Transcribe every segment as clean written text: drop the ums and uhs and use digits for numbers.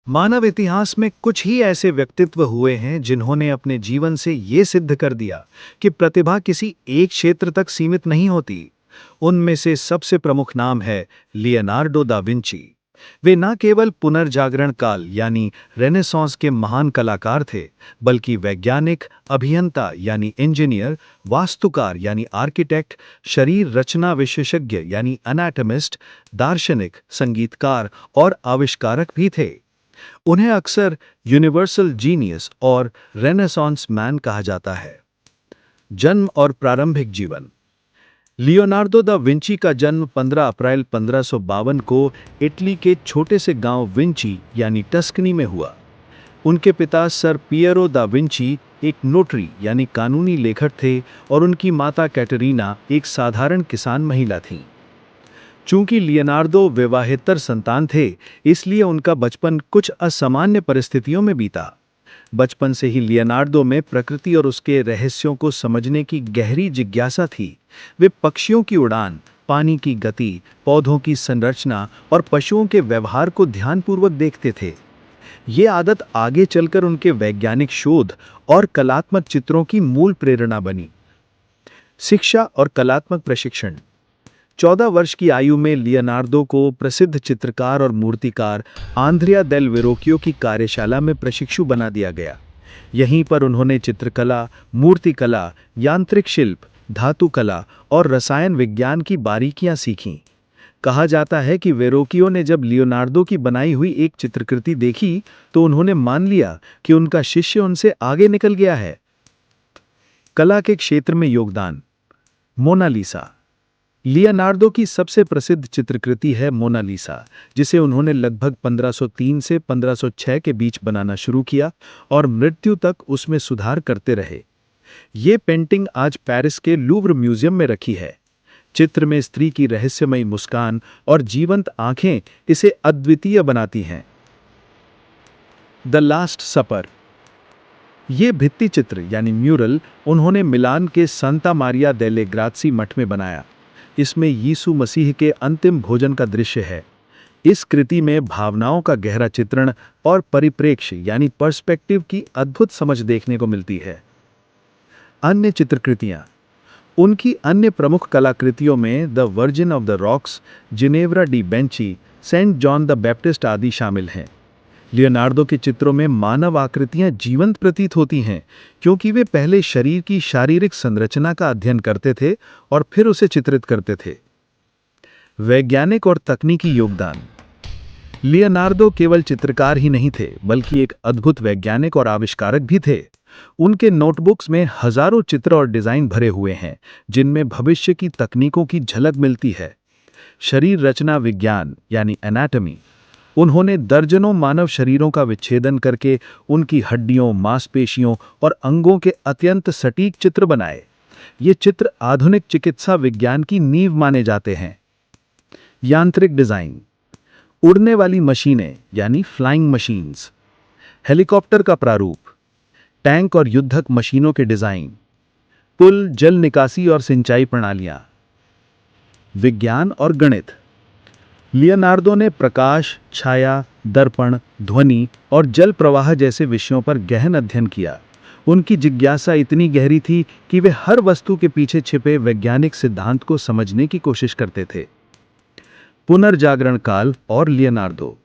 मानव इतिहास में कुछ ही ऐसे व्यक्तित्व हुए हैं जिन्होंने अपने जीवन से ये सिद्ध कर दिया कि प्रतिभा किसी एक क्षेत्र तक सीमित नहीं होती। उनमें से सबसे प्रमुख नाम है लियोनार्डो दा विंची। वे न केवल पुनर्जागरण काल यानी रेनेसांस के महान कलाकार थे, बल्कि वैज्ञानिक, अभियंता यानी इंजीनियर, वास्तुकार यानी आर्किटेक्ट, शरीर रचना विशेषज्ञ यानी एनाटमिस्ट, दार्शनिक, संगीतकार और आविष्कारक भी थे। उन्हें अक्सर यूनिवर्सल जीनियस और रेनेसांस मैन कहा जाता है। जन्म और प्रारंभिक जीवन। लियोनार्डो दा विंची का जन्म 15 अप्रैल 1552 को इटली के छोटे से गांव विंची यानी टस्कनी में हुआ। उनके पिता सर पियरो दा विंची एक नोटरी यानी कानूनी लेखक थे और उनकी माता कैटरीना एक साधारण किसान महिला थीं। चूंकि लियोनार्डो विवाहेतर संतान थे, इसलिए उनका बचपन कुछ असामान्य परिस्थितियों में बीता। बचपन से ही लियोनार्डो में प्रकृति और उसके रहस्यों को समझने की गहरी जिज्ञासा थी। वे पक्षियों की उड़ान, पानी की गति, पौधों की संरचना और पशुओं के व्यवहार को ध्यानपूर्वक देखते थे। ये आदत आगे चलकर उनके वैज्ञानिक शोध और कलात्मक चित्रों की मूल प्रेरणा बनी। शिक्षा और कलात्मक प्रशिक्षण। 14 वर्ष की आयु में लियोनार्डो को प्रसिद्ध चित्रकार और मूर्तिकार आंद्रिया देल वेरोकियो की कार्यशाला में प्रशिक्षु बना दिया गया। यहीं पर उन्होंने चित्रकला, मूर्तिकला, यांत्रिक शिल्प, धातु कला और रसायन विज्ञान की बारीकियां सीखीं। कहा जाता है कि वेरोकियो ने जब लियोनार्डो की बनाई हुई एक चित्रकृति देखी तो उन्होंने मान लिया कि उनका शिष्य उनसे आगे निकल गया है। कला के क्षेत्र में योगदान। मोनालिसा। लियोनार्डो की सबसे प्रसिद्ध चित्रकृति है मोनालिसा, जिसे उन्होंने लगभग 1503 से 1506 के बीच बनाना शुरू किया और मृत्यु तक उसमें सुधार करते रहे। ये पेंटिंग आज पेरिस के लूव्र म्यूजियम में रखी है। चित्र में स्त्री की रहस्यमयी मुस्कान और जीवंत आंखें इसे अद्वितीय बनाती हैं। द लास्ट सपर। ये भित्ति चित्र यानी म्यूरल उन्होंने मिलान के सांता मारिया देले ग्रात्सी मठ में बनाया। इसमें यीशु मसीह के अंतिम भोजन का दृश्य है। इस कृति में भावनाओं का गहरा चित्रण और परिप्रेक्ष्य यानी पर्सपेक्टिव की अद्भुत समझ देखने को मिलती है। अन्य चित्रकृतियां। उनकी अन्य प्रमुख कलाकृतियों में the virgin of the rocks, Ginevra de Benci, Saint John the Baptist आदि शामिल हैं। लियोनार्डो के चित्रों में मानव आकृतियां जीवंत प्रतीत होती हैं, क्योंकि वे पहले शरीर की शारीरिक संरचना का अध्ययन करते थे और फिर उसे चित्रित करते थे। वैज्ञानिक और तकनीकी योगदान। लियोनार्डो केवल चित्रकार ही नहीं थे, बल्कि एक अद्भुत वैज्ञानिक और आविष्कारक भी थे। उनके नोटबुक्स में हजारों चित्र और डिजाइन भरे हुए हैं, जिनमें भविष्य की तकनीकों की झलक मिलती है। शरीर रचना विज्ञान यानी एनाटॉमी। उन्होंने दर्जनों मानव शरीरों का विच्छेदन करके उनकी हड्डियों, मांसपेशियों और अंगों के अत्यंत सटीक चित्र बनाए। ये चित्र आधुनिक चिकित्सा विज्ञान की नींव माने जाते हैं। यांत्रिक डिजाइन। उड़ने वाली मशीनें यानी फ्लाइंग मशीन्स, हेलीकॉप्टर का प्रारूप, टैंक और युद्धक मशीनों के डिजाइन, पुल, जल निकासी और सिंचाई प्रणालियां। विज्ञान और गणित। लियोनार्डो ने प्रकाश, छाया, दर्पण, ध्वनि और जल प्रवाह जैसे विषयों पर गहन अध्ययन किया। उनकी जिज्ञासा इतनी गहरी थी कि वे हर वस्तु के पीछे छिपे वैज्ञानिक सिद्धांत को समझने की कोशिश करते थे। पुनर्जागरण काल और लियोनार्डो।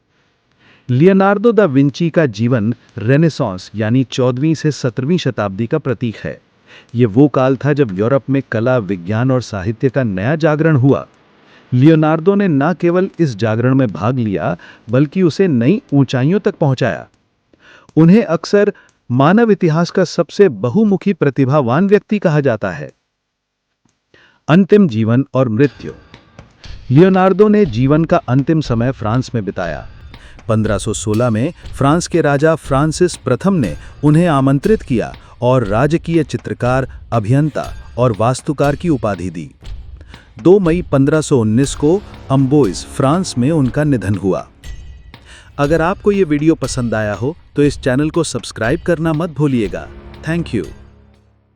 लियोनार्डो दा विंची का जीवन रेनेसांस यानी 14वीं से 17वीं शताब्दी का प्रतीक है। ये वो काल था जब यूरोप में कला, विज्ञान और साहित्य का नया जागरण हुआ। लियोनार्डो ने न केवल इस जागरण में भाग लिया, बल्कि उसे नई ऊंचाइयों तक पहुंचाया। उन्हें अक्सर मानव इतिहास का सबसे बहुमुखी प्रतिभावान व्यक्ति कहा जाता है। अंतिम जीवन और मृत्यु। लियोनार्डो ने जीवन का अंतिम समय फ्रांस में बिताया। 1516 में फ्रांस के राजा फ्रांसिस प्रथम ने उन्हें आमंत्रित किया और राजकीय चित्रकार, अभियंता और वास्तुकार की उपाधि दी। 2 मई 1519 को अम्बोइस, फ्रांस में उनका निधन हुआ। अगर आपको ये वीडियो पसंद आया हो तो इस चैनल को सब्सक्राइब करना मत भूलिएगा। Thank you.